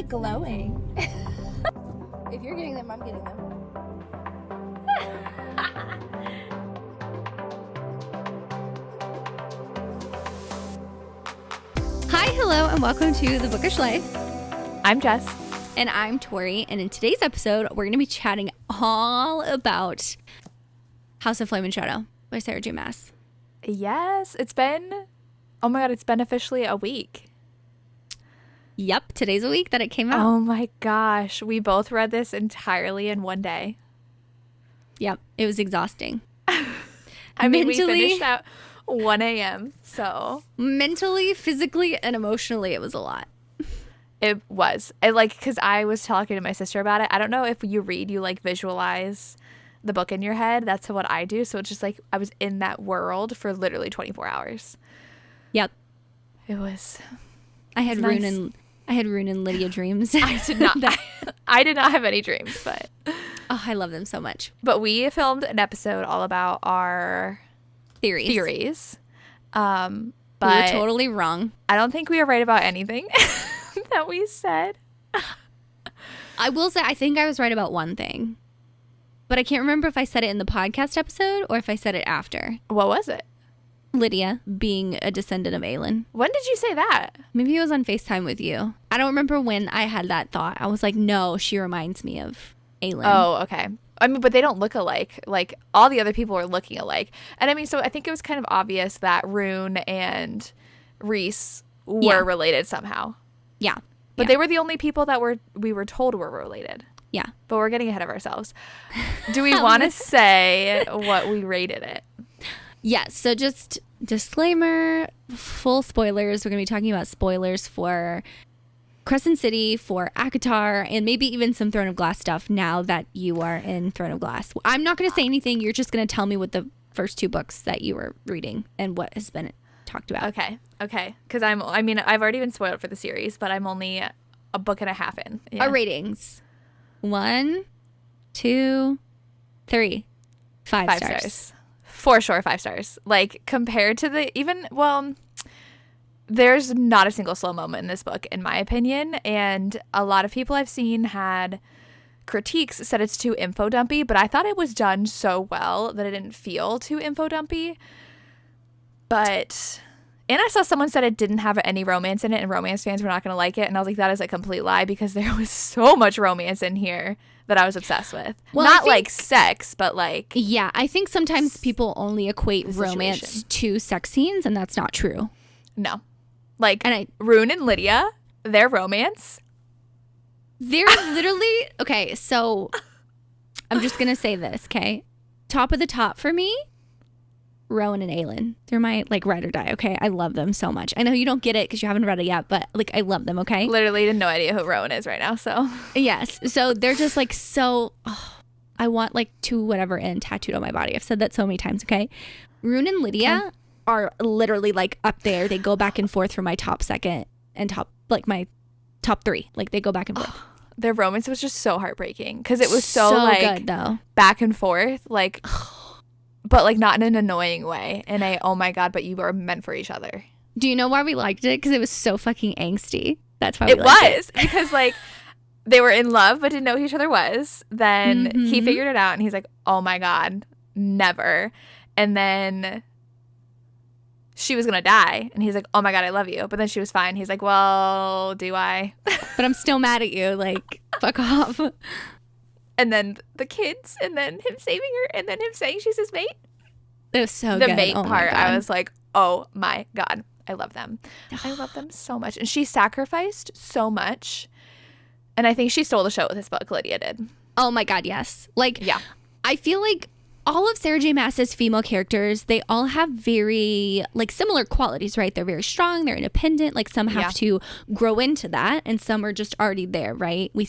like glowing. If you're getting them, I'm getting them. Hi, hello, and welcome to the Bookish Life. I'm Jess. And I'm Tori. And in today's episode, we're going to be chatting all about House of Flame and Shadow by Sarah J. Maas. Yes, it's been officially a week. Yep, today's a week that it came out. Oh my gosh, we both read this entirely in one day. Yep, it was exhausting. We finished at 1 a.m., so. Mentally, physically, and emotionally, it was a lot. It was. Because I was talking to my sister about it. I don't know if you read, you, visualize the book in your head. That's what I do. So it's just, I was in that world for literally 24 hours. Yep. It was. I had Rune and Lydia dreams. I did not. I did not have any dreams, but. Oh, I love them so much. But we filmed an episode all about our theories. But we were totally wrong. I don't think we were right about anything that we said. I will say, I think I was right about one thing. But I can't remember if I said it in the podcast episode or if I said it after. What was it? Lydia being a descendant of Aelin. When did you say that? Maybe it was on FaceTime with you. I don't remember when I had that thought. I was like, no, she reminds me of Aelin. Oh, okay. I mean, but they don't look alike. All the other people are looking alike. And I mean, so I think it was kind of obvious that Rune and Rhys were related somehow. Yeah. But they were the only people that we were told were related. Yeah. But we're getting ahead of ourselves. Do we want to say what we rated it? Yes. So just disclaimer, full spoilers. We're going to be talking about spoilers for Crescent City, for ACOTAR, and maybe even some Throne of Glass stuff now that you are in Throne of Glass. I'm not going to say anything. You're just going to tell me what the first two books that you were reading and what has been talked about. Okay. Because I've already been spoiled for the series, but I'm only a book and a half in. Yeah. Our ratings. 1, 2, 3. 5 stars. For sure, 5 stars. Compared to there's not a single slow moment in this book, in my opinion. And a lot of people I've seen had critiques, said it's too info dumpy, but I thought it was done so well that it didn't feel too info dumpy. And I saw someone said it didn't have any romance in it, and romance fans were not going to like it. And I was like, that is a complete lie, because there was so much romance in here that I was obsessed with. Well, not sex, but yeah, I think sometimes people only equate romance to sex scenes, and that's not true. No. Rune and Lydia, their romance. They're literally, okay, so I'm just going to say this, okay? Top of the top for me, Rowan and Aelin. They're my ride or die, okay? I love them so much. I know you don't get it because you haven't read it yet, but I love them, okay? Literally no idea who Rowan is right now, so. Yes. So they're just so, I want 2 whatever and tattooed on my body. I've said that so many times, okay? Rune and Lydia are literally up there. They go back and forth for my top second and top, my top 3. They go back and forth. Their romance was just so heartbreaking because it was so good though. Back and forth, but not in an annoying way. And oh my God, but you were meant for each other. Do you know why we liked it? Because it was so fucking angsty. That's why we liked it. Because they were in love but didn't know who each other was. Then he figured it out and he's like, oh my God, never. And then she was gonna die and he's like, oh my God, I love you. But then she was fine. He's like, well, do I? But I'm still mad at you. Fuck off. And then the kids, and then him saving her, and then him saying she's his mate. It was so good. The mate part, I was like, oh my God, I love them. I love them so much. And she sacrificed so much. And I think she stole the show with this book, Lydia did. Oh my God, yes. Yeah. I feel all of Sarah J. Maas's female characters, they all have very similar qualities, right? They're very strong, they're independent. Some have to grow into that, and some are just already there, right? You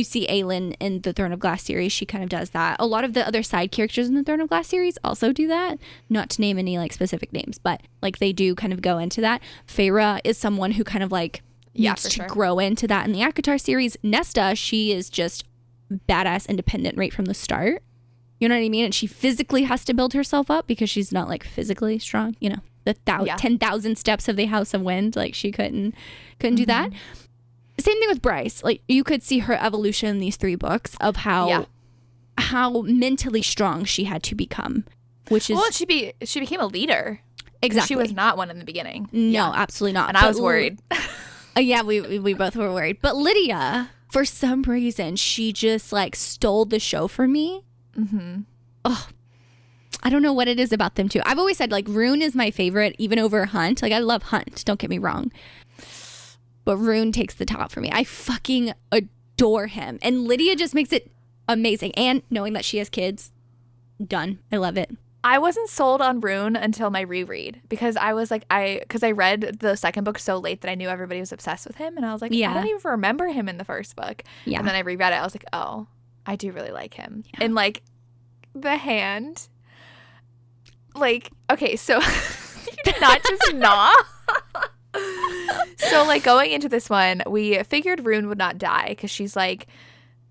see Aelin in the Throne of Glass series. She kind of does that. A lot of the other side characters in the Throne of Glass series also do that. Not to name any specific names, but they do kind of go into that. Feyre is someone who kind of needs to grow into that in the ACOTAR series. Nesta, she is just badass independent right from the start. You know what I mean? And she physically has to build herself up because she's not physically strong. The 10,000 steps of the House of Wind. She couldn't do that. same thing with Bryce. Like, you could see her evolution in these 3 books of how mentally strong she had to become, which is... Well, she became a leader. Exactly. She was not one in the beginning. No, absolutely not. And I was worried. Yeah, we both were worried. But Lydia, for some reason, she just like stole the show for me. Mm-hmm. Oh, I don't know what it is about them two. I've always said like Rune is my favorite, even over Hunt. Like I love Hunt, don't get me wrong. But Rune takes the top for me. I fucking adore him. And Lydia just makes it amazing. And knowing that she has kids, done. I love it. I wasn't sold on Rune until my reread because I was like, because I read the second book so late that I knew everybody was obsessed with him. And I was like, I don't even remember him in the first book. Yeah. And then I reread it. I was like, oh, I do really like him. Yeah. And like the hand, like, okay, so you did not just gnaw. So like going into this one, we figured Rune would not die because she's like,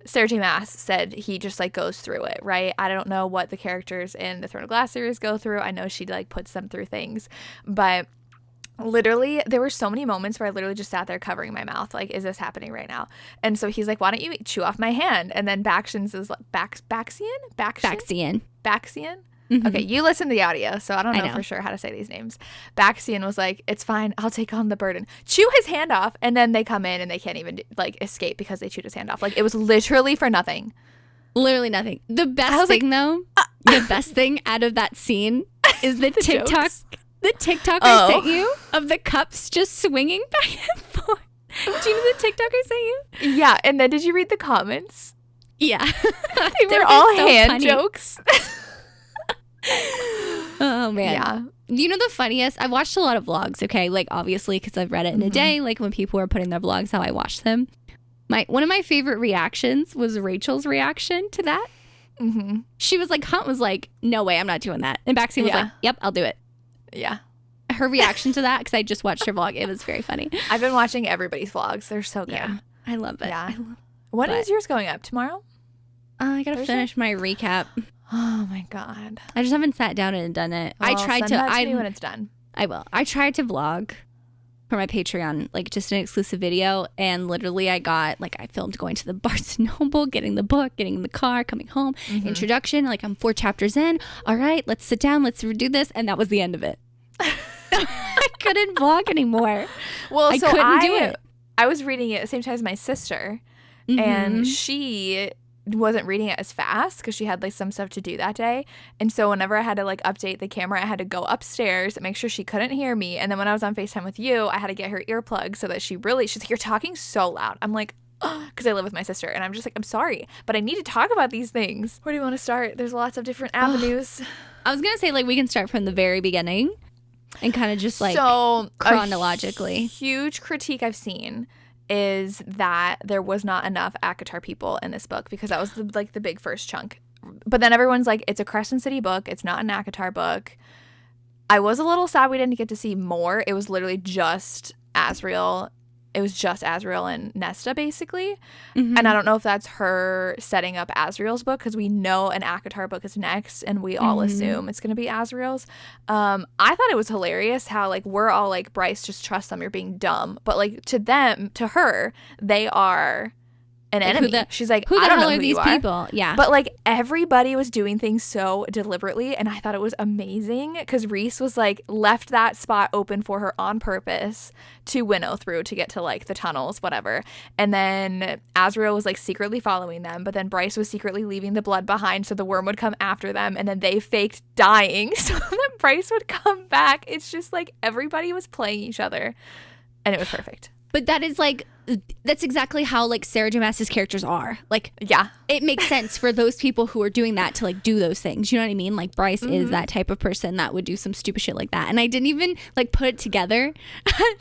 Sarah J. Maas said he just like goes through it, right? I don't know what the characters in the Throne of Glass series go through. I know she like puts them through things, but literally there were so many moments where I literally just sat there covering my mouth like, is this happening right now? And so he's like, why don't you chew off my hand? And then Baxian's is like, Baxian? Mm-hmm. Okay, you listen to the audio, so I don't know for sure how to say these names. Baxian was like, it's fine, I'll take on the burden. Chew his hand off, and then they come in and they can't even like escape because they chewed his hand off. Like it was literally for nothing. Literally nothing. The best thing though, the best thing out of that scene is the TikTok. Jokes. The TikTok I sent you of the cups just swinging back and forth. Do you know the TikTok I sent you? Yeah, and then did you read the comments? Yeah. They're all so hand funny. Jokes. Oh man. Yeah. You know the funniest? I watched a lot of vlogs, okay? Like obviously because I've read it in a day, like when people were putting their vlogs, how I watched them. One of my favorite reactions was Rachel's reaction to that. Mm-hmm. She was like, Hunt was like, no way, I'm not doing that. And Baxi was like, yep, I'll do it. Yeah. Her reaction to that, because I just watched her vlog, it was very funny. I've been watching everybody's vlogs. They're so good. Yeah, I love it. Yeah. When is yours going up? Tomorrow? I gotta finish my recap. Oh my god! I just haven't sat down and done it. Well, I tried to me when it's done. I will. I tried to vlog for my Patreon, like just an exclusive video, and literally I filmed going to the Barnes & Noble, getting the book, getting in the car, coming home, introduction. Like I'm 4 chapters in. All right, let's sit down. Let's do this, and that was the end of it. I couldn't vlog anymore. Well, I couldn't do it. I was reading it at the same time as my sister, and she wasn't reading it as fast because she had like some stuff to do that day. And so whenever I had to like update the camera, I had to go upstairs and make sure she couldn't hear me. And then when I was on FaceTime with you, I had to get her earplugs so that she's like, you're talking so loud. I'm like, because I live with my sister, and I'm just like, I'm sorry, but I need to talk about these things. Where do you want to start? There's lots of different avenues. I was gonna say like we can start from the very beginning and kind of just like chronologically. A huge critique I've seen is that there was not enough ACOTAR people in this book because that was the big first chunk. But then everyone's like, it's a Crescent City book. It's not an ACOTAR book. I was a little sad we didn't get to see more. It was literally just Azriel. It was just Azriel and Nesta, basically. Mm-hmm. And I don't know if that's her setting up Azriel's book because we know an ACOTAR book is next and we all assume it's going to be Azriel's. I thought it was hilarious how, like, we're all like, Bryce, just trust them. You're being dumb. But, like, to her, they are an enemy. She's like, who the I don't hell know are who these you people? Yeah. But, like, everybody was doing things so deliberately, and I thought it was amazing because Reese was, like, left that spot open for her on purpose to winnow through to get to, like, the tunnels, whatever. And then Azriel was, like, secretly following them, but then Bryce was secretly leaving the blood behind so the worm would come after them, and then they faked dying so that Bryce would come back. It's just, like, everybody was playing each other, and it was perfect. But that is like, that's exactly how like Sarah J. Maas's characters are. Like, yeah, it makes sense for those people who are doing that to like do those things. You know what I mean? Like Bryce is that type of person that would do some stupid shit like that. And I didn't even like put it together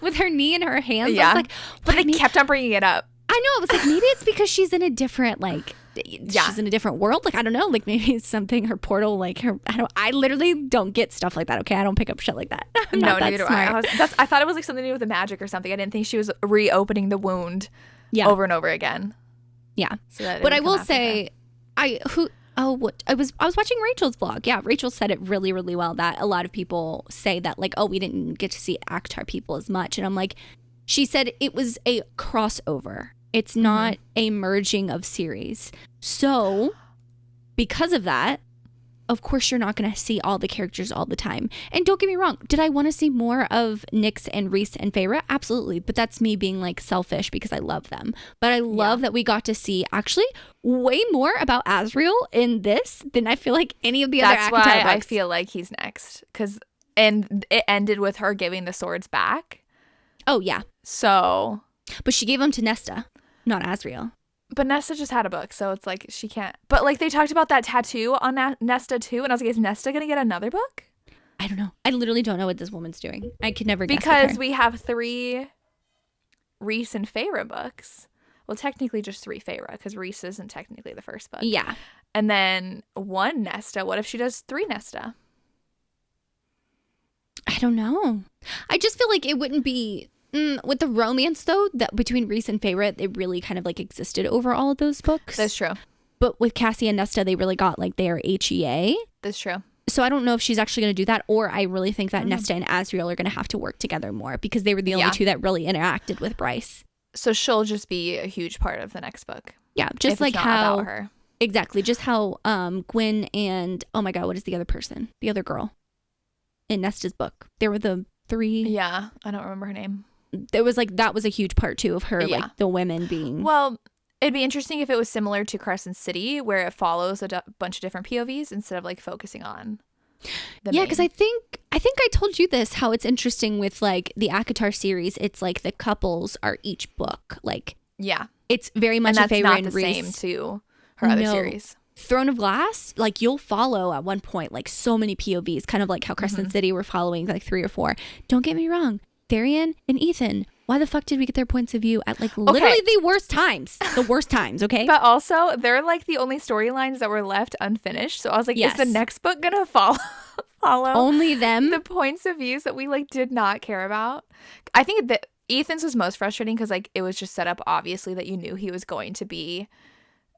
with her knee in her hands. Yeah. I was like, but they kept on bringing it up. I know. It was like, maybe it's because she's in a different like, she's in a different world. Like, I don't know. Like maybe it's something, her portal, like her, I literally don't get stuff like that. Okay. I don't pick up shit like that. No, neither do I. I thought it was like something to do with the magic or something. I didn't think she was reopening the wound over and over again. Yeah. So but I will say, I was watching Rachel's vlog. Yeah. Rachel said it really, really well that a lot of people say that like, oh, we didn't get to see ACOTAR people as much. And I'm like, She said it was a crossover. It's not a merging of series. So, because of that, of course you're not going to see all the characters all the time. And don't get me wrong, did I want to see more of Nyx and Rhys and Feyre? Absolutely. But that's me being like selfish because I love them. But I love that we got to see actually way more about Azriel in this than I feel like any of the other ACOTAR books. That's why I feel like he's next. And it ended with her giving the swords back. Oh, yeah. So. But she gave them to Nesta, not Azriel. But Nesta just had a book, so it's like she can't. But like they talked about that tattoo on Nesta too, and I was like, is Nesta gonna get another book? I don't know. I literally don't know what this woman's doing. I could never guess. Because we have 3 Rhys and Feyre books. Well, technically just 3 Feyre, because Rhys isn't technically the first book. Yeah. And then 1 Nesta. What if she does 3 Nesta? I don't know. I just feel like it wouldn't be with the romance though that between Rhys and Feyre, it really kind of like existed over all of those books. That's true. But with Cassie and Nesta, they really got like their HEA. That's true. So I don't know if she's actually going to do that, or I really think that Nesta and Azriel are going to have to work together more because they were the only 2 that really interacted with Bryce. So she'll just be a huge part of the next book. Yeah, just if like it's not how about her. Exactly, just how Gwen and oh my god, what is the other person? The other girl in Nesta's book. There were the 3. Yeah, I don't remember her name. There was like that was a huge part too of her like the women being. Well, it'd be interesting if it was similar to Crescent City, where it follows a bunch of different POVs instead of like focusing on. Yeah, because I think I told you this, how it's interesting with like the ACOTAR series. It's like the couples are each book. Like it's very much and a Feyre not and the Rhys. same to her other series. Throne of Glass, like you'll follow at one point like so many POVs, kind of like how Crescent City were following like 3 or 4. Don't get me wrong, Therian and Ethan. Why the fuck did we get their points of view at like literally the worst times? The worst times, okay? But also, they're like the only storylines that were left unfinished. So I was like, is the next book gonna follow only them? The points of views that we like did not care about. I think that Ethan's was most frustrating because like it was just set up obviously that you knew he was going to be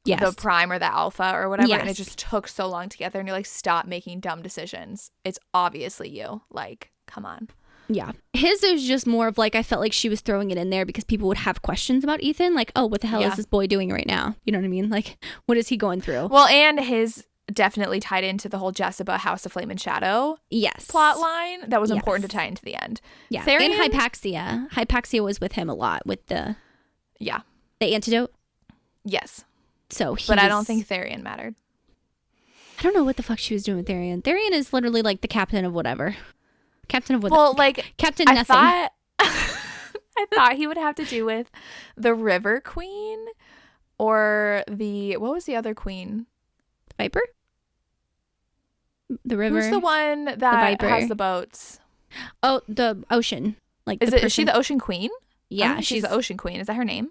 the prime or the alpha or whatever, and it just took so long to get there. And you're like, stop making dumb decisions. It's obviously you. Like, come on. Yeah. His is just more of like, I felt like she was throwing it in there because people would have questions about Ethan. Like, oh, what the hell is this boy doing right now? You know what I mean? Like, what is he going through? Well, and his definitely tied into the whole Jessica House of Flame and Shadow plot line. That was important to tie into the end. Yeah. Therian, and Hypaxia. Hypaxia was with him a lot with the antidote. Yes. So but I don't think Therian mattered. I don't know what the fuck she was doing with Therian. Therian is literally like the captain of whatever. Captain of what? Well, like Captain Nothing. I thought he would have to do with the River Queen or what was the other queen? Viper? The river. Who's the one that has the boats? Oh, the ocean. Like is she the Ocean Queen? Yeah, she's the Ocean Queen. Is that her name?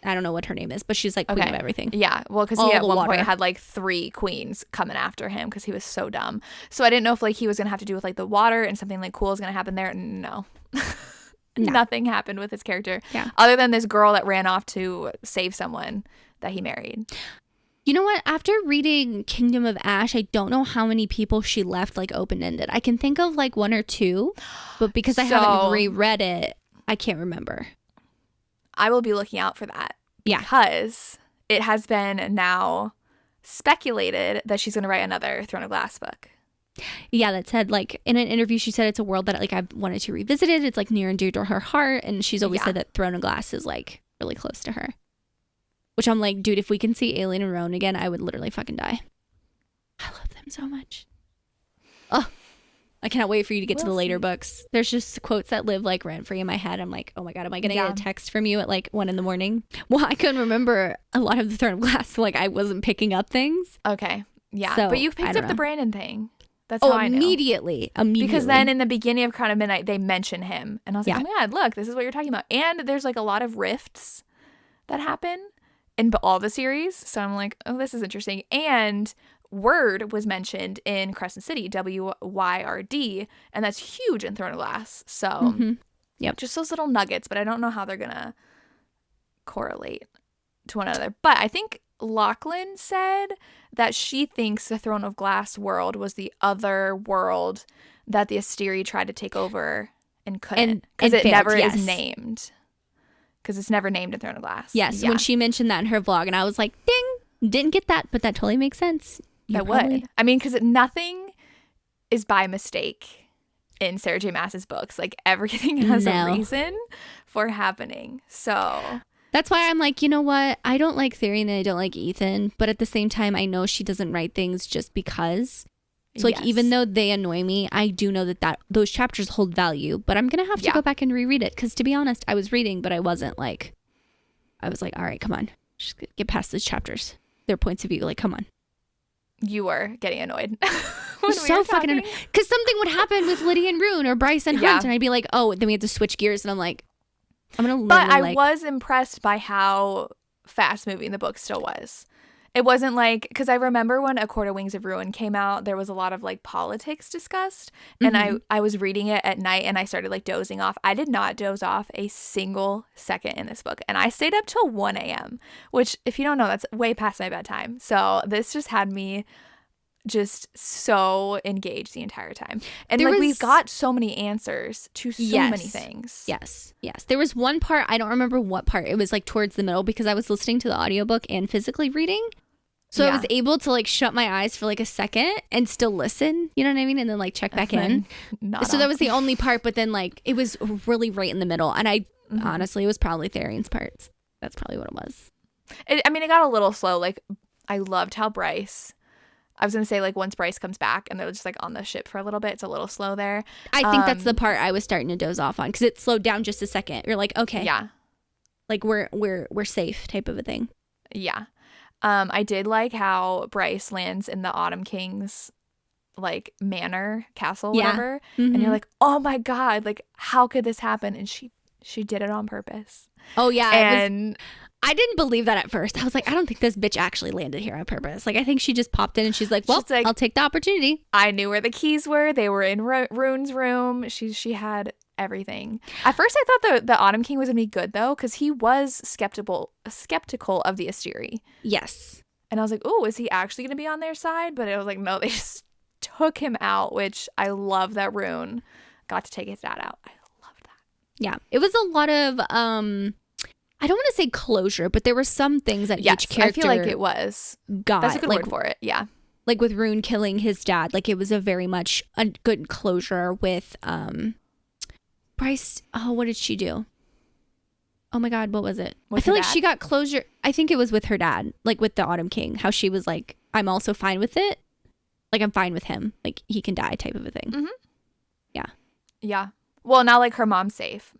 I don't know what her name is, but she's like queen of everything. Yeah, well, because he at one point had like 3 queens coming after him because he was so dumb. So I didn't know if like he was gonna have to do with like the water and something like cool is gonna happen there. No. Nothing happened with his character. Yeah. Other than this girl that ran off to save someone that he married. You know what? After reading Kingdom of Ash, I don't know how many people she left like open-ended. I can think of like 1 or 2, but because I haven't reread it, I can't remember. I will be looking out for that. Yeah. Because it has been now speculated that she's going to write another Throne of Glass book. Yeah, that said, like, in an interview, she said it's a world that, like, I've wanted to revisit it. It's, like, near and dear to her heart. And she's always said that Throne of Glass is, like, really close to her. Which I'm like, dude, if we can see Alien and Roan again, I would literally fucking die. I love them so much. Oh, I cannot wait for you to get to the later books. There's just quotes that live like rent free in my head. I'm like, oh my God, am I going to get a text from you at like 1 a.m? Well, I couldn't remember a lot of the Throne of Glass. So like I wasn't picking up things. Okay. Yeah. So, but you picked up the Brandon thing. That's how I know. Immediately. Because then in the beginning of Crown of Midnight, they mention him. And I was like, oh my God, look, this is what you're talking about. And there's like a lot of rifts that happen in all the series. So I'm like, oh, this is interesting. And Word was mentioned in Crescent City, WYRD, and that's huge in Throne of Glass. So, just those little nuggets, but I don't know how they're gonna correlate to one another. But I think Lachlan said that she thinks the Throne of Glass world was the other world that the Asteri tried to take over and couldn't, because it never is named. because it's never named in Throne of Glass. Yes, when she mentioned that in her vlog, and I was like, ding, didn't get that, but that totally makes sense. That would. I mean, because nothing is by mistake in Sarah J. Maas's books. Like, everything has a reason for happening. So that's why I'm like, you know what? I don't like Theory and I don't like Ethan, but at the same time, I know she doesn't write things just because. So like, even though they annoy me, I do know that those chapters hold value, but I'm going to have to go back and reread it. Because to be honest, I was reading, but I wasn't like, I was like, all right, come on, just get past those chapters. Their points of view, like, come on. You were getting annoyed. So fucking annoyed. Because something would happen with Lydia and Rune or Bryce and Hunt, and I'd be like, oh, then we have to switch gears, and I'm like, I'm going to But I was impressed by how fast moving the book still was. It wasn't like, because I remember when A Court of Wings of Ruin came out, there was a lot of like politics discussed, and I was reading it at night and I started like dozing off. I did not doze off a single second in this book, and I stayed up till 1 a.m., which, if you don't know, that's way past my bedtime. So this just had me just so engaged the entire time. And we've got so many answers to so many things. Yes. There was one part, I don't remember what part. It was like towards the middle because I was listening to the audiobook and physically reading. So I was able to like shut my eyes for like a second and still listen, you know what I mean? And then like check back in. So that was the only part, but then like it was really right in the middle. And I honestly, it was probably Therian's parts. That's probably what it was. It got a little slow. Like, I loved how Bryce, I was going to say, like, once Bryce comes back and they're just like on the ship for a little bit, it's a little slow there. I think that's the part I was starting to doze off on because it slowed down just a second. You're like, okay. Yeah. Like we're safe type of a thing. Yeah. I did like how Bryce lands in the Autumn King's like manor, castle, whatever. And you're like, oh my God, like, how could this happen? And she did it on purpose. Oh yeah. And I didn't believe that at first. I was like, I don't think this bitch actually landed here on purpose. Like, I think she just popped in and she's like, well, I'll take the opportunity. I knew where the keys were. They were in Rune's room. She had everything. At first, I thought the Autumn King was going to be good, though, because he was skeptical of the Asteri. Yes. And I was like, oh, is he actually going to be on their side? But it was like, no, they just took him out, which I love that Rune got to take his dad out. I love that. Yeah. It was a lot of... I don't want to say closure, but there were some things that each character I feel like it was. That's a good word for it. Yeah. Like with Rune killing his dad, like it was a very much a good closure with Bryce. Oh, what did she do? Oh my God, what was it? I feel like she got closure. I think it was with her dad, like with the Autumn King, how she was like, I'm also fine with it. Like, I'm fine with him. Like, he can die type of a thing. Mm-hmm. Yeah. Yeah. Well, now like her mom's safe.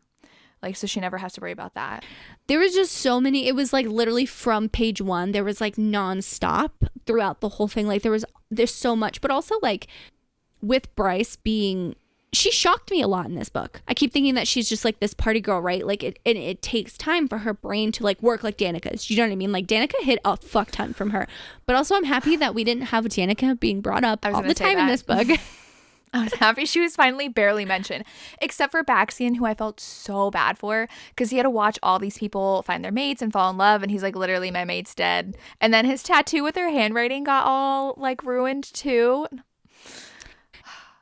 Like, so she never has to worry about that. There was just so many. It was like literally from page 1. There was like nonstop throughout the whole thing. Like there's so much. But also like with Bryce being, she shocked me a lot in this book. I keep thinking that she's just like this party girl, right? Like it takes time for her brain to like work like Danica's. You know what I mean? Like Danica hit a fuck ton from her. But also I'm happy that we didn't have Danica being brought up all the time in this book. I was happy she was finally barely mentioned, except for Baxian, who I felt so bad for because he had to watch all these people find their mates and fall in love. And he's like, literally, my mate's dead. And then his tattoo with her handwriting got all like ruined too.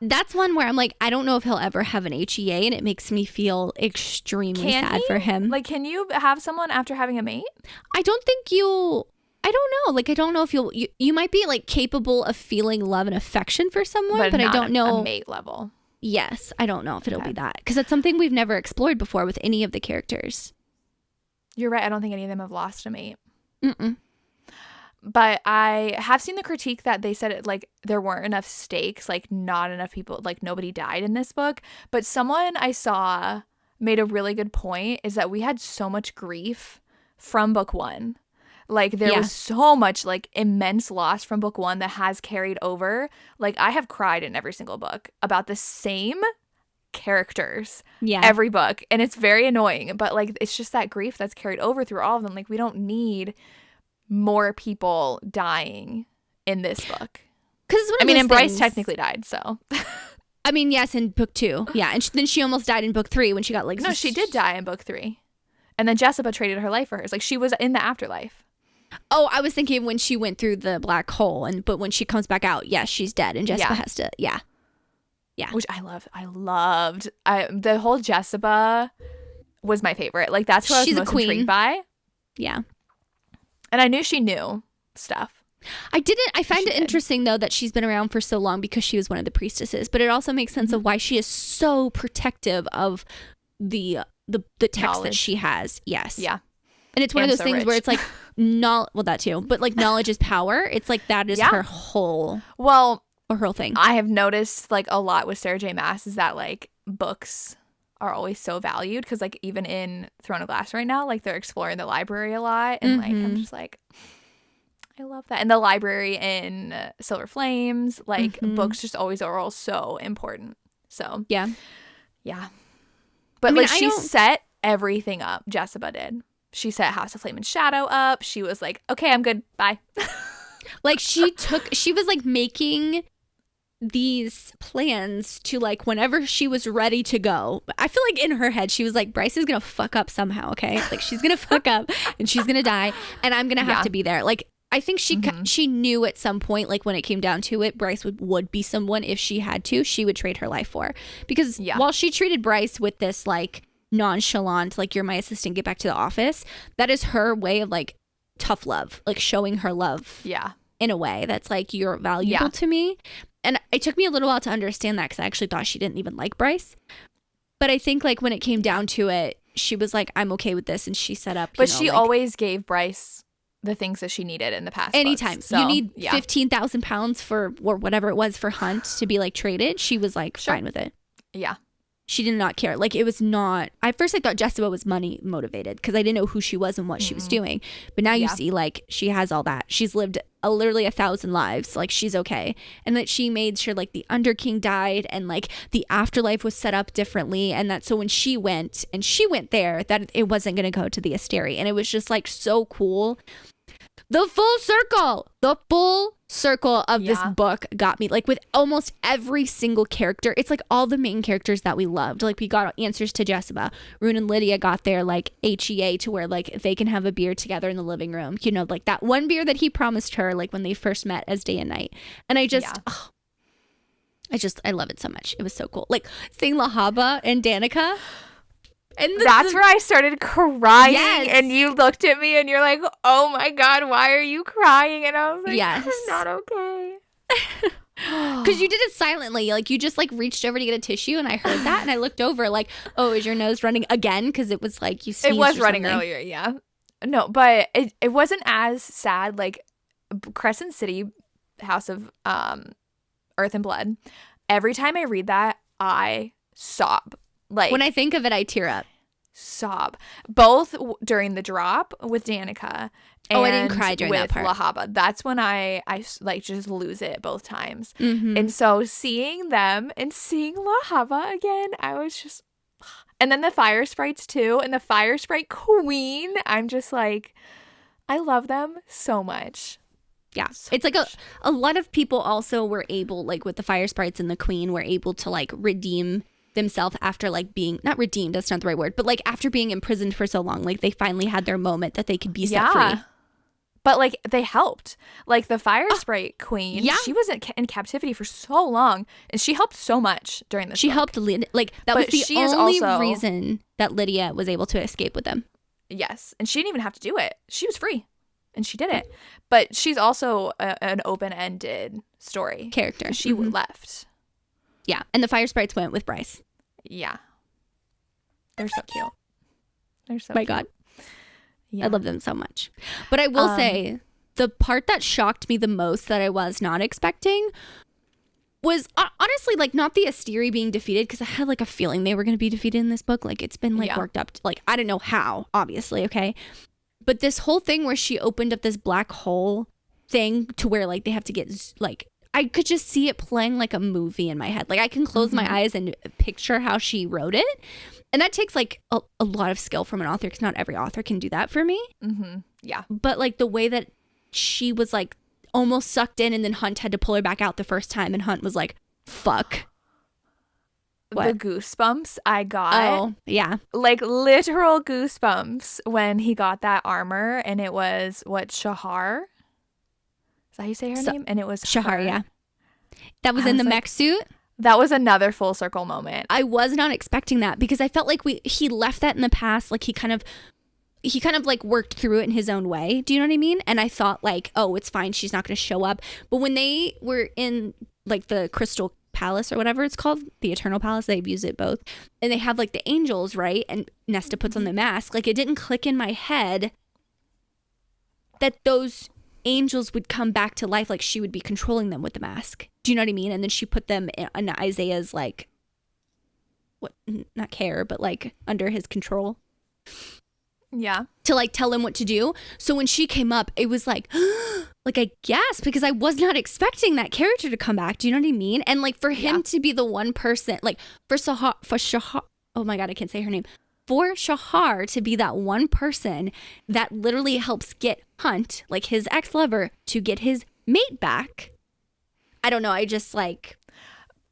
That's one where I'm like, I don't know if he'll ever have an HEA, and it makes me feel extremely sad for him. Like, can you have someone after having a mate? I don't know. Like, I don't know if you might be like capable of feeling love and affection for someone, but I don't know. A mate level. Yes. I don't know if it'll be that because it's something we've never explored before with any of the characters. You're right. I don't think any of them have lost a mate. Mm-mm. But I have seen the critique that they said it like there weren't enough stakes, like not enough people, like nobody died in this book. But someone I saw made a really good point is that we had so much grief from book 1. Like there was so much like immense loss from book 1 that has carried over. Like I have cried in every single book about the same characters every book. And it's very annoying. But like it's just that grief that's carried over through all of them. Like we don't need more people dying in this book. Because and Bryce technically died, so. I mean, yes, in book 2. Yeah, and then she almost died in book 3 when she got like... No, she did die in book 3. And then Jessa traded her life for hers. Like she was in the afterlife. Oh, I was thinking when she went through the black hole, but when she comes back out, yes, she's dead, and Jessica has to, yeah, which I loved. The whole Jessica was my favorite. Like, that's who I was She's a most queen. intrigued by. Yeah. And I knew she knew stuff. I find it interesting, though, that she's been around for so long because she was one of the priestesses. But it also makes sense of why she is so protective of the text Knowledge. that she has. Yes. Yeah. And it's one of those things rich. where it's like, well, that too. But like, knowledge is power. It's like that is her whole thing. I have noticed like a lot with Sarah J. Maas is that like books are always so valued because like even in Throne of Glass right now, like they're exploring the library a lot. And like, I'm just like, I love that. And the library in Silver Flames, like books just always are all so important. So yeah. But like she set everything up. Jessica did. She set House of Flame and Shadow up. She was like, okay, I'm good. Bye. Like she was like making these plans to like whenever she was ready to go. I feel like in her head she was like, Bryce is gonna fuck up somehow, okay? Like she's gonna fuck up and she's gonna die and I'm gonna have to be there. Like I think she knew at some point, like when it came down to it, Bryce would be someone, if she had to, she would trade her life for. Because while she treated Bryce with this like nonchalant, like, you're my assistant, get back to the office, that is her way of like tough love, like showing her love in a way that's like, you're valuable to me. And it took me a little while to understand that because I actually thought she didn't even like Bryce. But I think like when it came down to it, she was like, I'm okay with this. And she set up, but she always gave Bryce the things that she needed in the past. Anytime books. So, you need 15,000 pounds for, or whatever it was for Hunt to be like traded, she was like fine with it. Yeah. She did not care. Like, it was not, at first I thought Jessica was money motivated because I didn't know who she was and what she was doing. But now you see, like, she has all that. She's lived literally 1,000 lives. Like, she's okay. And that she made sure, like, the Underking died and, like, the afterlife was set up differently. And that, so when she went there, that it wasn't going to go to the Asteri. And it was just, like, so cool. The full circle of this book got me, like, with almost every single character. It's like all the main characters that we loved. Like, we got answers to Jessica. Rune and Lydia got their like HEA to where like they can have a beer together in the living room. You know, like that one beer that he promised her, like when they first met as day and night. And I just, I love it so much. It was so cool. Like seeing Lahaba and Danica. And that's where I started crying. And you looked at me and you're like, oh my God, why are you crying? And I was like, I'm not okay. Because you did it silently. Like, you just like reached over to get a tissue and I heard that and I looked over like, oh, is your nose running again? Because it was like you sneezed. It was running earlier, No, but it wasn't as sad. Like Crescent City, House of Earth and Blood. Every time I read that, I sob. Like, when I think of it, I tear up. Sob. Both during the drop with Danica and I didn't cry during that part. Lahaba. That's when I like just lose it both times. And so seeing them and seeing Lahaba again, I was just, and then the fire sprites too, and the fire sprite queen, I'm just like, I love them so much. Yeah, it's like a lot of people also were able, like with the fire sprites and the queen, were able to like redeem themselves after like being, not redeemed, that's not the right word, but like after being imprisoned for so long, like they finally had their moment that they could be set free. But like they helped. Like the fire sprite queen, she was in captivity for so long and she helped so much during this. She helped, like that was the only reason that Lydia was able to escape with them. Yes, and she didn't even have to do it. She was free and she did it. But she's also an open-ended story character. She left. Yeah, and the fire sprites went with Bryce. Yeah. They're so cute. They're so cute. God. Yeah. I love them so much. But I will say, the part that shocked me the most that I was not expecting was honestly like not the Asteri being defeated, because I had like a feeling they were going to be defeated in this book. Like it's been like worked up to, like, I don't know how, obviously, okay? But this whole thing where she opened up this black hole thing to where like they have to get like, I could just see it playing like a movie in my head. Like I can close my eyes and picture how she wrote it. And that takes like a lot of skill from an author, because not every author can do that for me. Yeah. But like the way that she was like almost sucked in and then Hunt had to pull her back out the first time. And Hunt was like, fuck. What? The goosebumps I got. Oh, yeah. Like literal goosebumps when he got that armor, and it was Shahar? Is that how you say her name? And it was Shahar, her. yeah. That was in the mech suit? That was another full circle moment. I was not expecting that because I felt like he left that in the past. Like he kind of like worked through it in his own way. Do you know what I mean? And I thought like, oh, it's fine. She's not going to show up. But when they were in like the Crystal Palace or whatever it's called, the Eternal Palace, they've used it both. And they have like the angels, right? And Nesta puts on the mask. Like it didn't click in my head that those angels would come back to life, like she would be controlling them with the mask. Do you know what I mean? And then she put them in Isaiah's like, what, not care, but like under his control. Yeah. To like tell him what to do. So when she came up, it was like, like I guess because I was not expecting that character to come back. Do you know what I mean? And like for him to be the one person, like for Shahar, oh my God, I can't say her name. For Shahar to be that one person that literally helps get Hunt, like his ex-lover, to get his mate back. I don't know. I just like.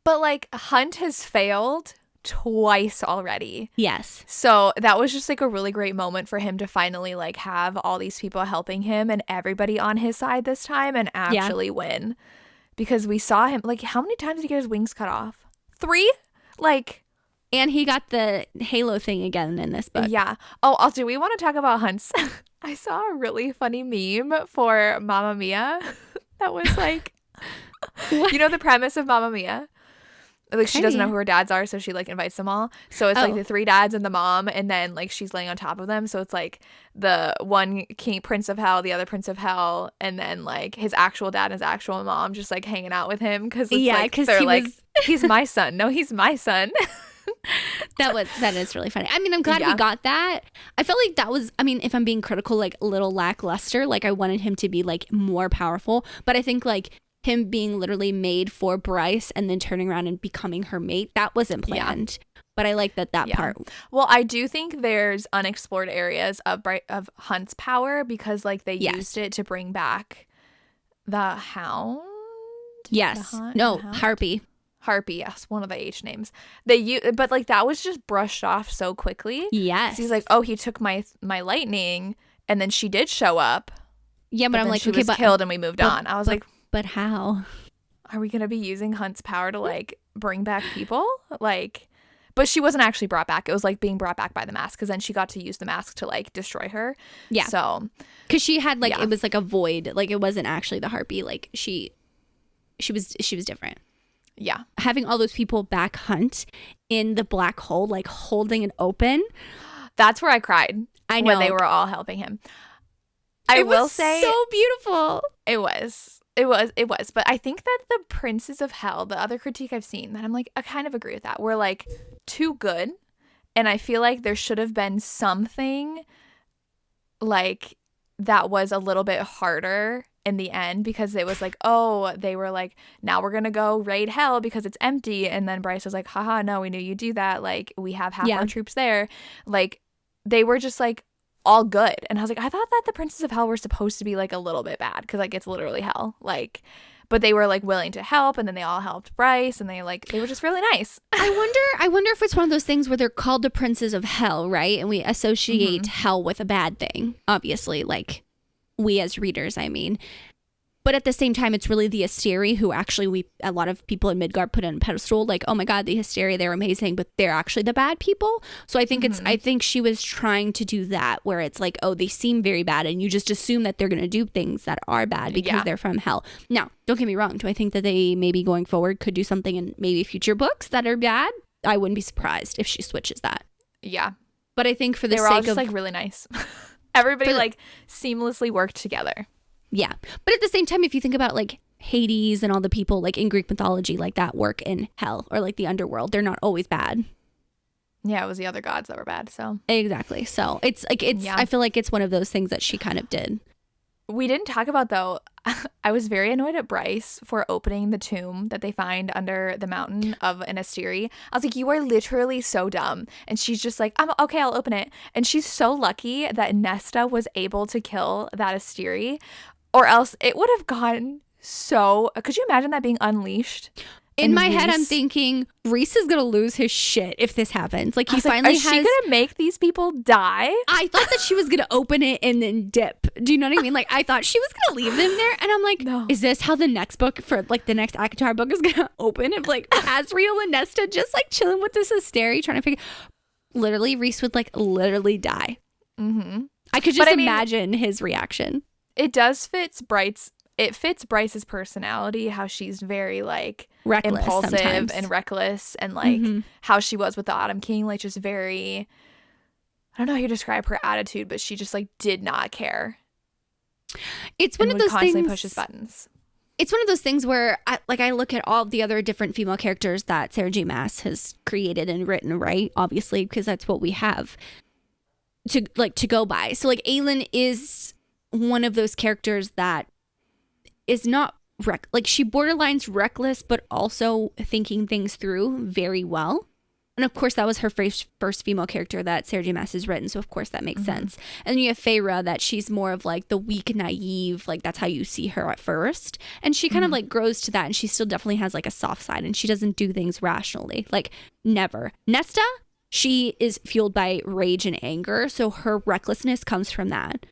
But like Hunt has failed twice already. Yes. So that was just like a really great moment for him to finally like have all these people helping him and everybody on his side this time and actually win. Because we saw him, like, how many times did he get his wings cut off? 3? Like. And he got the halo thing again in this book. Yeah. Oh, also, we want to talk about Hunt's. I saw a really funny meme for Mamma Mia that was like, you know the premise of Mamma Mia? Like she doesn't know who her dads are, so she like invites them all. So it's like the 3 dads and the mom, and then like she's laying on top of them. So it's like the one king prince of hell, the other prince of hell, and then like his actual dad and his actual mom just like hanging out with him because they're like he's my son. No, he's my son. That is really funny. I mean, I'm glad we got that. I felt like that was, I mean, if I'm being critical, like a little lackluster. Like I wanted him to be like more powerful, but I think like him being literally made for Bryce and then turning around and becoming her mate, that wasn't planned. But I like that part. Well, I do think there's unexplored areas of Hunt's power because like they used it to bring back the Hound. Yes. Harpy. Harpy, yes, one of the H names. But like that was just brushed off so quickly. Yes. He's like, oh, he took my lightning, and then she did show up. Yeah, but I'm like, she was killed, and we moved on. I was like, but how? Are we gonna be using Hunt's power to like bring back people? Like, but she wasn't actually brought back. It was like being brought back by the mask because then she got to use the mask to like destroy her. Yeah. So, because she had like it was like a void. Like it wasn't actually the harpy. Like she was different. Yeah. Having all those people back Hunt in the black hole, like holding it open. That's where I cried. I know. When they were all helping him. I will say. So beautiful. It was. But I think that the Princes of Hell, the other critique I've seen, that I'm like, I kind of agree with that. We're like too good. And I feel like there should have been something like that was a little bit harder in the end because it was like, oh, they were like, now we're gonna go raid hell because it's empty, and then Bryce was like, haha, no, we knew you'd do that, like we have half our troops there. Like they were just like all good, and I was like, I thought that the Princes of Hell were supposed to be like a little bit bad because like it's literally hell, like, but they were like willing to help, and then they all helped Bryce, and they were just really nice. I wonder if it's one of those things where they're called the Princes of Hell, right? And we associate hell with a bad thing, obviously, like we as readers, I mean. But at the same time, it's really the Asteri who actually a lot of people in Midgard put on a pedestal, like, oh my God, the Asteri, they're amazing, but they're actually the bad people. So I think I think she was trying to do that where it's like, oh, they seem very bad and you just assume that they're going to do things that are bad because they're from hell. Now, don't get me wrong. Do I think that they maybe going forward could do something in maybe future books that are bad? I wouldn't be surprised if she switches that. Yeah. But I think for the sake sake all just of like really nice. Everybody like seamlessly worked together. Yeah. But at the same time, if you think about like Hades and all the people like in Greek mythology like that work in hell or like the underworld, they're not always bad. Yeah, it was the other gods that were bad. So exactly. So it's like I feel like it's one of those things that she kind of did. We didn't talk about though. I was very annoyed at Bryce for opening the tomb that they find under the mountain of an Asteri. I was like, you are literally so dumb. And she's just like, okay, I'll open it. And she's so lucky that Nesta was able to kill that Asteri, or else it would have gone so. Could you imagine that being unleashed? In my head, I'm thinking Reese is gonna lose his shit if this happens. Like, he finally is she gonna make these people die? I thought that she was gonna open it and then dip. Do you know what I mean? Like, I thought she was gonna leave them there, and I'm like, no. Is this how the next book for like the next ACOTAR book is gonna open? If like Azriel and Nesta just like chilling with this hysteria, trying to figure. Literally, Reese would like literally die. Mm-hmm. I could just imagine his reaction. It does fit Bryce. It fits Bryce's personality, how she's very like reckless impulsive sometimes. And reckless, and like how she was with the Autumn King, like just very, I don't know how you describe her attitude, but she just like did not care. It's one of those constantly things. Pushes buttons. It's one of those things where I look at all the other different female characters that Sarah J. Maas has created and written, right? Obviously, because that's what we have to go by. So like Aelin is one of those characters that is not like she borderlines reckless, but also thinking things through very well. And of course, that was her first female character that Sarah J. Maas has written. So of course that makes sense. And then you have Feyre, that she's more of like the weak, naive, like that's how you see her at first. And she kind of like grows to that, and she still definitely has like a soft side, and she doesn't do things rationally, like never. Nesta, she is fueled by rage and anger. So her recklessness comes from that.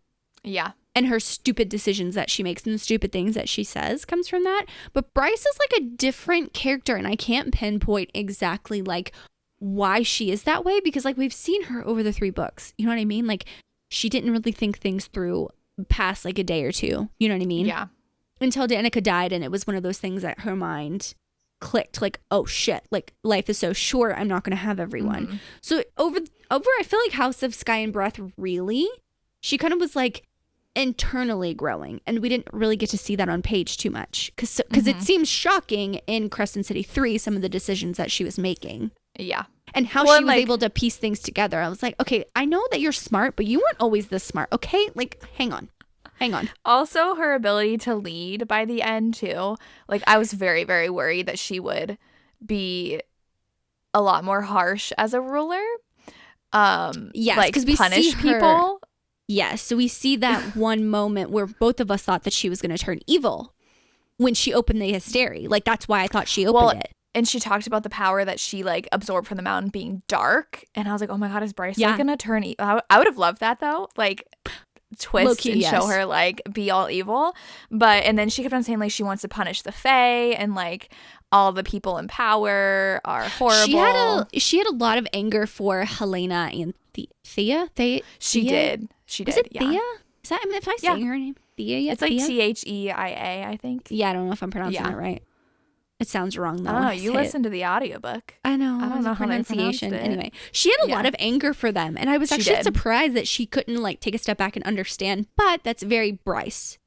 Yeah. And her stupid decisions that she makes and the stupid things that she says comes from that. But Bryce is like a different character, and I can't pinpoint exactly like why she is that way, because like we've seen her over the 3 books. You know what I mean? Like she didn't really think things through past like a day or two. You know what I mean? Yeah. Until Danica died, and it was one of those things that her mind clicked, like, oh shit, like life is so short, I'm not going to have everyone. So over I feel like House of Sky and Breath, really, she kind of was like internally growing, and we didn't really get to see that on page too much, because it seems shocking in Crescent City 3 some of the decisions that she was making. Yeah. And how she was able to piece things together. I was like, okay, I know that you're smart, but you weren't always this smart. Okay, like hang on. Also, her ability to lead by the end too. Like I was very, very worried that she would be a lot more harsh as a ruler. Yes, like because we punish see people. Yes, so we see that one moment where both of us thought that she was going to turn evil when she opened the Hysteria. Like that's why I thought she opened it. And she talked about the power that she like absorbed from the mountain being dark, and I was like, oh my god, is Bryce like gonna turn evil? I would have loved that though, like twist Low-key, and show her like be all evil. But and then she kept on saying like she wants to punish the Fae, and like all the people in power are horrible. She had a lot of anger for Helena and Thea. She did. Is it Thea? Is that, I mean, if I say her name, Thea? Yeah, it's like Theia, I think. Yeah, I don't know if I'm pronouncing it right. It sounds wrong though. Oh, you listened to the audiobook. I know. I don't know how pronunciation. Anyway, she had a lot of anger for them, and I was actually surprised that she couldn't like take a step back and understand. But that's very Bryce.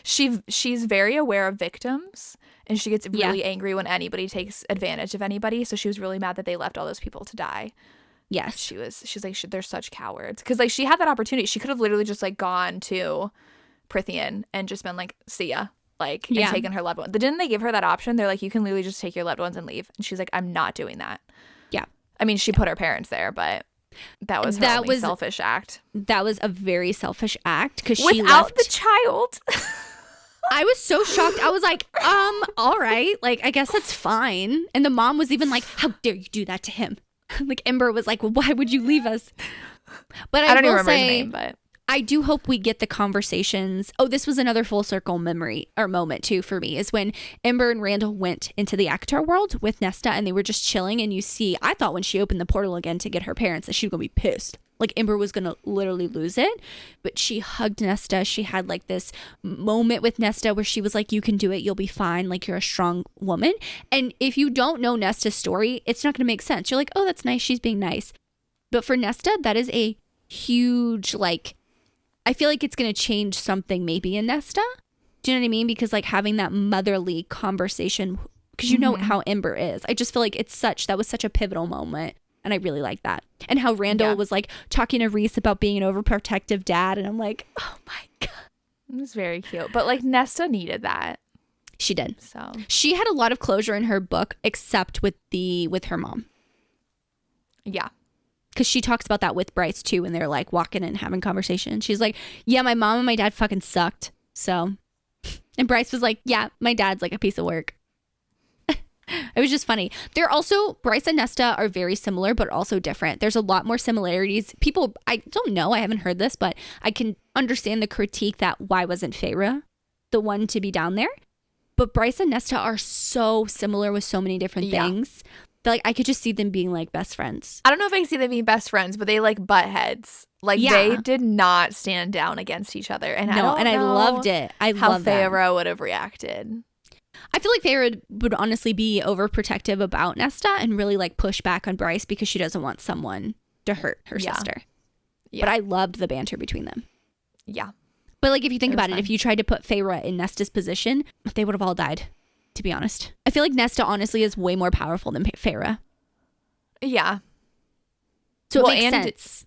She's very aware of victims, and she gets really angry when anybody takes advantage of anybody. So she was really mad that they left all those people to die. Yes, she's like, they're such cowards, because like she had that opportunity. She could have literally just like gone to Prithian and just been like, see ya. Like, and taken her loved one. But didn't they give her that option? They're like, you can literally just take your loved ones and leave. And she's like, I'm not doing that. Yeah. I mean, she put her parents there, but that was her only selfish act. That was a very selfish act, because she left the child. I was so shocked. I was like, all right. Like, I guess that's fine. And the mom was even like, how dare you do that to him? Like, Ember was like, well, why would you leave us? But I don't even remember his name, but I do hope we get the conversations. Oh, this was another full circle memory or moment too for me, is when Ember and Randall went into the ACOTAR world with Nesta, and they were just chilling. And you see, I thought when she opened the portal again to get her parents that she was going to be pissed. Like Ember was going to literally lose it. But she hugged Nesta. She had like this moment with Nesta where she was like, you can do it. You'll be fine. Like, you're a strong woman. And if you don't know Nesta's story, it's not going to make sense. You're like, oh, that's nice. She's being nice. But for Nesta, that is a huge, like, I feel like it's going to change something maybe in Nesta. Do you know what I mean? Because like having that motherly conversation, because you know how Ember is. I just feel like that was such a pivotal moment. And I really like that. And how Randall was like talking to Reese about being an overprotective dad. And I'm like, oh my God. It was very cute. But like Nesta needed that. She did. So she had a lot of closure in her book, except with her mom. Yeah. Because she talks about that with Bryce too, when they're like walking and having conversation. She's like, yeah, my mom and my dad fucking sucked. So, and Bryce was like, yeah, my dad's like a piece of work. It was just funny. They're also, Bryce and Nesta are very similar, but also different. There's a lot more similarities. People, I don't know, I haven't heard this, but I can understand the critique that why wasn't Feyre the one to be down there? But Bryce and Nesta are so similar with so many different things. But like I could just see them being like best friends. I don't know if I can see them being best friends, but they like butt heads. Like they did not stand down against each other. And I loved it. I love that. How Feyre would have reacted. I feel like Feyre would honestly be overprotective about Nesta and really like push back on Bryce because she doesn't want someone to hurt her sister. Yeah. But I loved the banter between them. Yeah. But like if you think about it, if you tried to put Feyre in Nesta's position, they would have all died, to be honest. I feel like Nesta honestly is way more powerful than Feyre. Yeah. So it makes sense.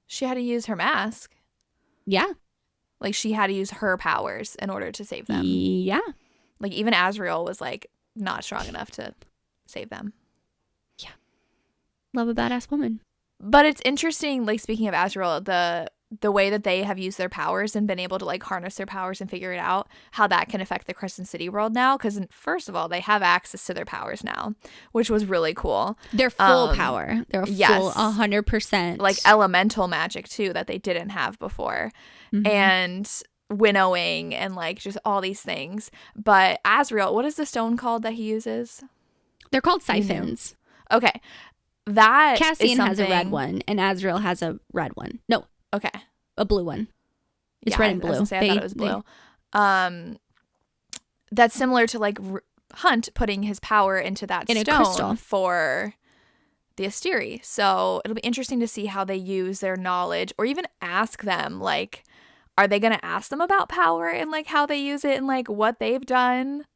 She had to use her mask. Yeah. Like she had to use her powers in order to save them. Yeah. Like even Azriel was like not strong enough to save them. Yeah. Love a badass woman. But it's interesting, like speaking of Azriel, the way that they have used their powers and been able to like harness their powers and figure it out, how that can affect the Crescent City world now. Because first of all, they have access to their powers now, which was really cool. They're full power. They're full 100%. Like elemental magic too that they didn't have before. Mm-hmm. And winnowing and like just all these things. But Azriel, what is the stone called that he uses? They're called siphons. Okay. That Cassian has a red one and Azriel has a red one. No. Okay. A blue one. It's red and blue. I was gonna say, I thought it was blue. That's similar to like Hunt putting his power into that stone for the Asteri. So it'll be interesting to see how they use their knowledge or even ask them, like, are they going to ask them about power and like how they use it and like what they've done?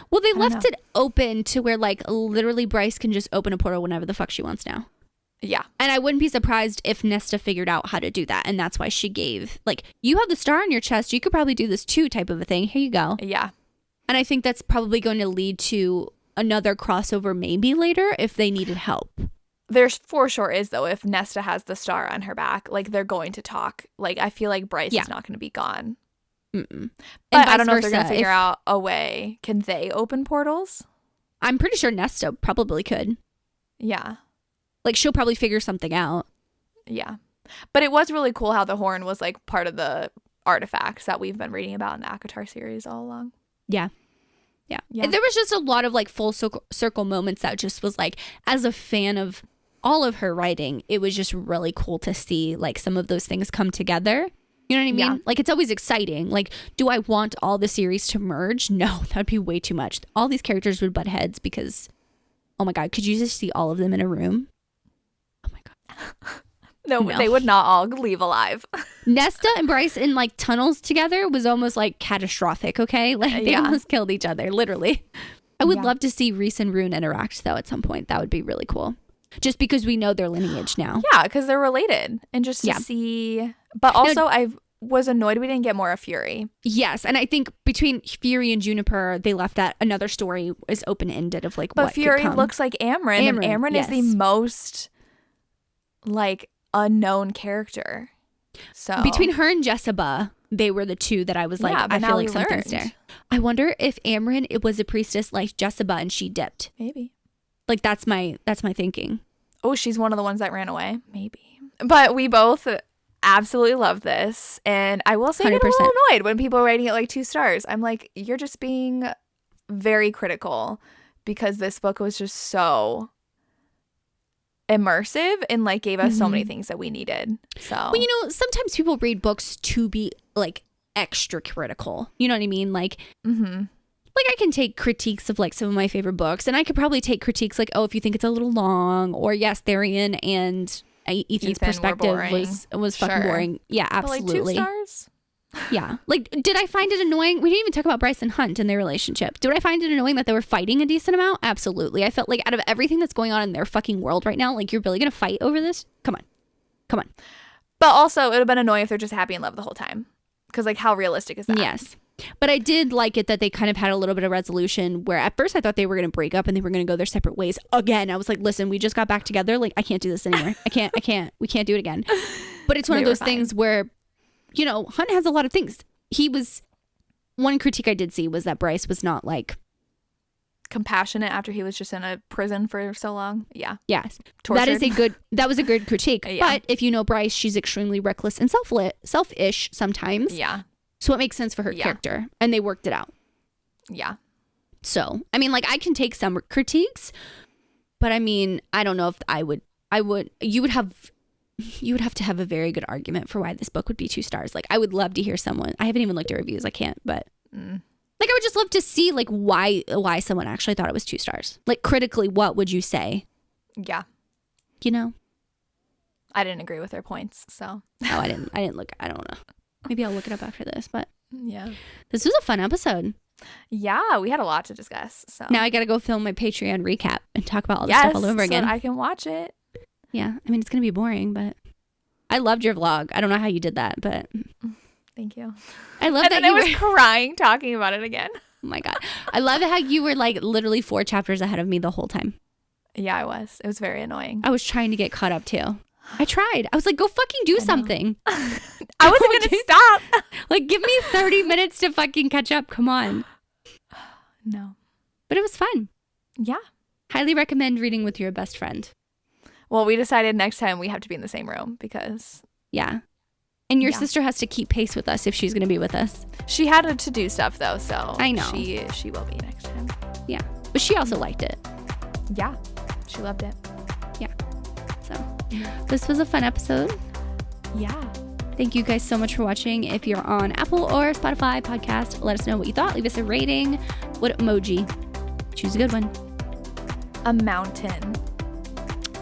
Well, they left it open to where like literally Bryce can just open a portal whenever the fuck she wants now. Yeah. And I wouldn't be surprised if Nesta figured out how to do that. And that's why she gave, like, you have the star on your chest. You could probably do this too type of a thing. Here you go. Yeah. And I think that's probably going to lead to another crossover maybe later if they needed help. There's for sure is, though, if Nesta has the star on her back, like, they're going to talk. Like, I feel like Bryce is not going to be gone. Mm-mm. But I don't know if they're going to figure out a way. Can they open portals? I'm pretty sure Nesta probably could. Yeah. Like, she'll probably figure something out. Yeah. But it was really cool how the horn was, like, part of the artifacts that we've been reading about in the ACOTAR series all along. Yeah. And there was just a lot of, like, full circle moments that just was, like, as a fan of all of her writing, it was just really cool to see, like, some of those things come together. You know what I mean? Yeah. Like, it's always exciting. Like, do I want all the series to merge? No, that would be way too much. All these characters would butt heads because, oh my God, could you just see all of them in a room? Oh my God. No, they would not all leave alive. Nesta and Bryce in like tunnels together was almost like catastrophic, okay? Like they almost killed each other, literally. I would love to see Rhys and Rune interact though at some point. That would be really cool. Just because we know their lineage now. Yeah, because they're related. And just to see. But also, I was annoyed we didn't get more of Fury. Yes, and I think between Fury and Juniper, they left that another story is open-ended of like what could come. But Fury looks like Amryn, and Amryn is the most like unknown character. So between her and Jessica, they were the two that I was like, I feel like something's there. I wonder if Amryn it was a priestess like Jessica and she dipped. Maybe. Like that's my thinking. Oh, she's one of the ones that ran away. Maybe. But we both absolutely love this, and I will say I get a little annoyed when people are rating it like 2 stars. I'm like, you're just being very critical because this book was just so immersive and like gave us so many things that we needed. So well, you know, sometimes people read books to be like extra critical. You know what I mean? Like like I can take critiques of like some of my favorite books, and I could probably take critiques like, oh, if you think it's a little long, or yes, Therian and Ethan's perspective was fucking boring. Yeah, absolutely. But like 2 stars? Yeah. Like, did I find it annoying? We didn't even talk about Bryce and Hunt and their relationship. Did I find it annoying that they were fighting a decent amount? Absolutely. I felt like out of everything that's going on in their fucking world right now, like, you're really going to fight over this? Come on. But also, it would have been annoying if they're just happy in love the whole time. Because, like, how realistic is that? Yes. But I did like it that they kind of had a little bit of resolution where at first I thought they were going to break up and they were going to go their separate ways again. I was like, listen, we just got back together. Like, I can't do this anymore. We can't do it again. But it's one of those things where, you know, Hunt has a lot of things. One critique I did see was that Bryce was not like compassionate after he was just in a prison for so long. Yeah. Yes. Tortured. That was a good critique. Yeah. But if you know Bryce, she's extremely reckless and selfish sometimes. Yeah. So it makes sense for her character. And they worked it out. Yeah. So, I mean, like, I can take some critiques, but I mean, I don't know if you would have to have a very good argument for why this book would be 2 stars. Like, I would love to hear someone. I haven't even looked at reviews. I can't, but like, I would just love to see like why someone actually thought it was 2 stars. Like, critically, what would you say? Yeah. You know? I didn't agree with their points, so. Oh, I didn't look. I don't know. Maybe I'll look it up after this, but yeah. This was a fun episode. Yeah, we had a lot to discuss. So now I got to go film my Patreon recap and talk about all this stuff all over again. So I can watch it. Yeah, I mean, it's going to be boring, but I loved your vlog. I don't know how you did that, but thank you. I love that you was crying talking about it again. Oh my God. I love how you were like literally 4 chapters ahead of me the whole time. Yeah, I was. It was very annoying. I was trying to get caught up too. I tried. I was like, go fucking do something. I wasn't going to stop. Like, give me 30 minutes to fucking catch up. Come on. No. But it was fun. Yeah. Highly recommend reading with your best friend. Well, we decided next time we have to be in the same room because... Yeah. And your sister has to keep pace with us if she's going to be with us. She had to do stuff, though, so... I know. She will be next time. Yeah. But she also liked it. Yeah. She loved it. Yeah. So, this was a fun episode. Yeah. Thank you guys so much for watching. If you're on Apple or Spotify podcast, let us know what you thought. Leave us a rating. What emoji? Choose a good one. A mountain.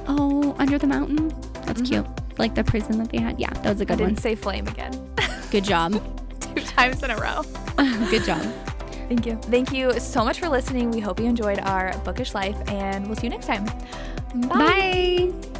Oh, under the mountain? That's cute. Like the prison that they had. Yeah, that was a good one. I didn't say flame again. Good job. 2 times in a row. Good job. Thank you. Thank you so much for listening. We hope you enjoyed our bookish life, and we'll see you next time. Bye. Bye.